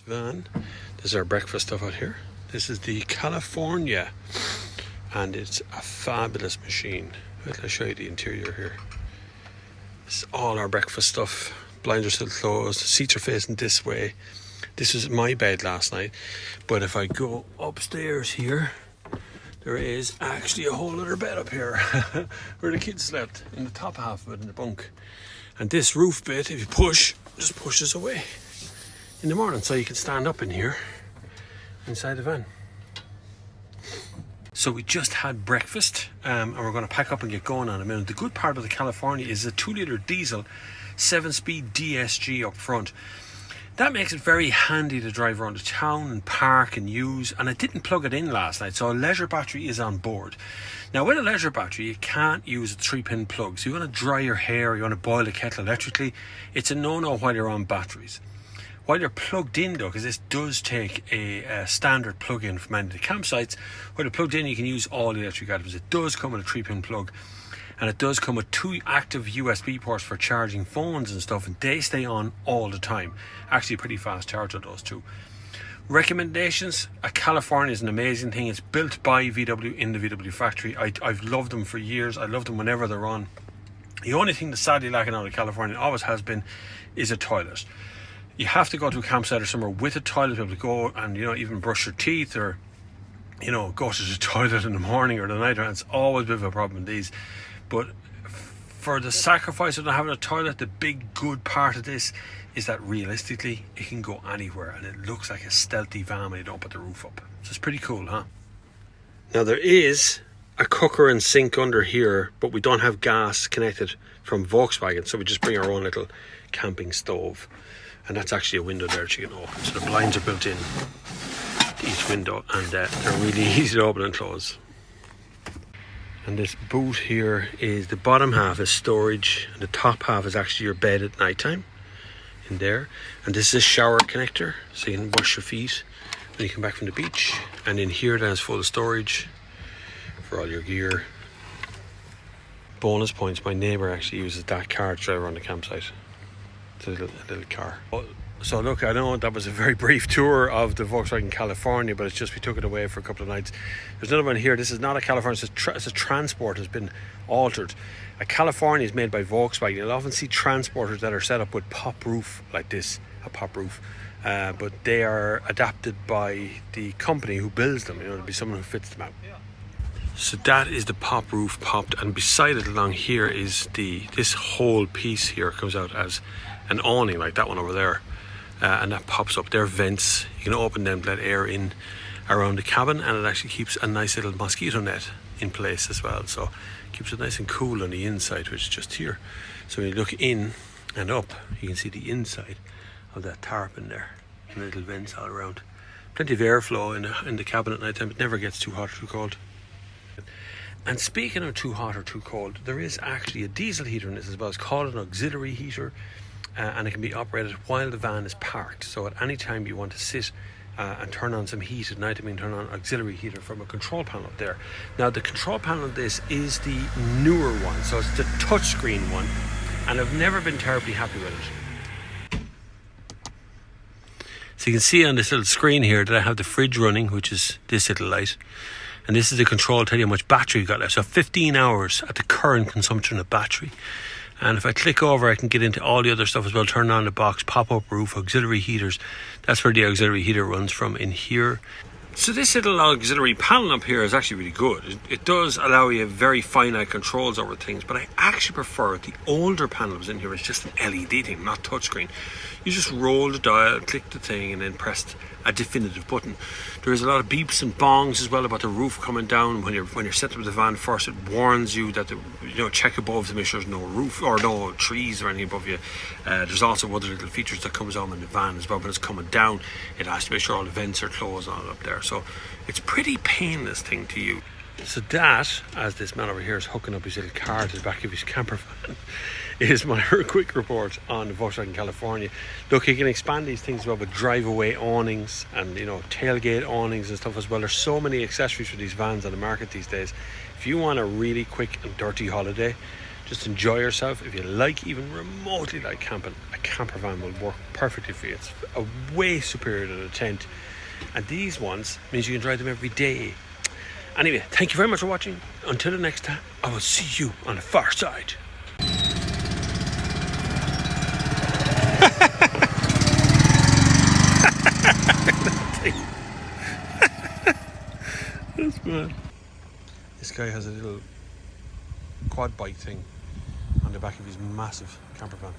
van. This is our breakfast stuff out here. This is the California, and it's a fabulous machine. Wait till I show you the interior here. This is all our breakfast stuff. Blinds are still closed, seats are facing this way. This was my bed last night, but if I go upstairs here, there is actually a whole other bed up here where the kids slept, in the top half of it, in the bunk. And this roof bit, if you push, just pushes away in the morning, so you can stand up in here inside the van. So we just had breakfast, and we're going to pack up and get going in a minute. The good part of the California is a 2-litre diesel, 7-speed DSG up front. That makes it very handy to drive around the town and park and use. And I didn't plug it in last night, so a leisure battery is on board. Now with a leisure battery, you can't use a 3-pin plug. So you want to dry your hair, or you want to boil a kettle electrically, it's a no-no while you're on batteries. While you're plugged in though, because this does take a standard plug-in from many of the campsites, while you're plugged in you can use all the electric items. It does come with a 3-pin plug, and it does come with 2 active USB ports for charging phones and stuff, and they stay on all the time. Actually a pretty fast charge on those too. Recommendations: a California is an amazing thing. It's built by VW in the VW factory. I've loved them for years. I love them whenever they're on. The only thing that's sadly lacking out of California, always has been, is a toilet. You have to go to a campsite or somewhere with a toilet to be able to go and, even brush your teeth, or, go to the toilet in the morning or the night. And it's always a bit of a problem in these. But for the sacrifice of not having a toilet, the big good part of this is that realistically it can go anywhere, and it looks like a stealthy van when you don't put the roof up. So it's pretty cool, huh? Now there is a cooker and sink under here, but we don't have gas connected from Volkswagen, so we just bring our own little camping stove. And that's actually a window there that you can open. So the blinds are built in to each window, and they're really easy to open and close. And this boot here is, the bottom half is storage, and the top half is actually your bed at night time in there. And this is a shower connector, so you can wash your feet when you come back from the beach. And in here then is full of storage for all your gear. Bonus points: my neighbour actually uses that car to drive around the campsite. It's a little car. So look, I know that was a very brief tour of the Volkswagen California, but it's just we took it away for a couple of nights. There's another one here. This is not a California, it's a transport. Has been altered. A California is made by Volkswagen. You'll often see transporters that are set up with pop roof like this, a pop roof, but they are adapted by the company who builds them. There'll be someone who fits them out. So that is the pop roof popped, and beside it along here is this whole piece here comes out as an awning like that one over there, and that pops up. They're vents. You can open them to let air in around the cabin, and it actually keeps a nice little mosquito net in place as well, so it keeps it nice and cool on the inside, which is just here. So when you look in and up, you can see the inside of that tarp in there, and little vents all around. Plenty of airflow in the cabin at night time. It never gets too hot or too cold. And speaking of too hot or too cold, there is actually a diesel heater in this as well. It's called an auxiliary heater, and it can be operated while the van is parked. So at any time you want to sit and turn on some heat at night, turn on auxiliary heater from a control panel up there. Now the control panel of this is the newer one, so it's the touchscreen one, and I've never been terribly happy with it. So you can see on this little screen here that I have the fridge running, which is this little light. And this is the control to tell you how much battery you got left. So 15 hours at the current consumption of battery. And if I click over, I can get into all the other stuff as well. Turn on the box, pop-up roof, auxiliary heaters. That's where the auxiliary heater runs from, in here. So this little auxiliary panel up here is actually really good. It does allow you very finite controls over things, but I actually prefer the older panels in here. It's just an LED thing, not touchscreen. You just roll the dial, click the thing, and then press a definitive button. There's a lot of beeps and bongs as well about the roof coming down. When you're setting up the van first, it warns you that check above to make sure there's no roof or no trees or anything above you. There's also other little features that comes on in the van as well. When it's coming down, it has to make sure all the vents are closed on it up there. So it's pretty painless thing to use. So that, as this man over here is hooking up his little car to the back of his camper van, is my quick report on the Volkswagen California. Look, you can expand these things as well with drive-away awnings and tailgate awnings and stuff as well. There's so many accessories for these vans on the market these days. If you want a really quick and dirty holiday, Just enjoy yourself. If you like, even remotely like camping, a camper van will work perfectly for you. It's a way superior than a tent, and these ones means you can drive them every day. Anyway, thank you very much for watching. Until the next time, I will see you on the far side. That's bad. This guy has a little quad bike thing on the back of his massive camper van.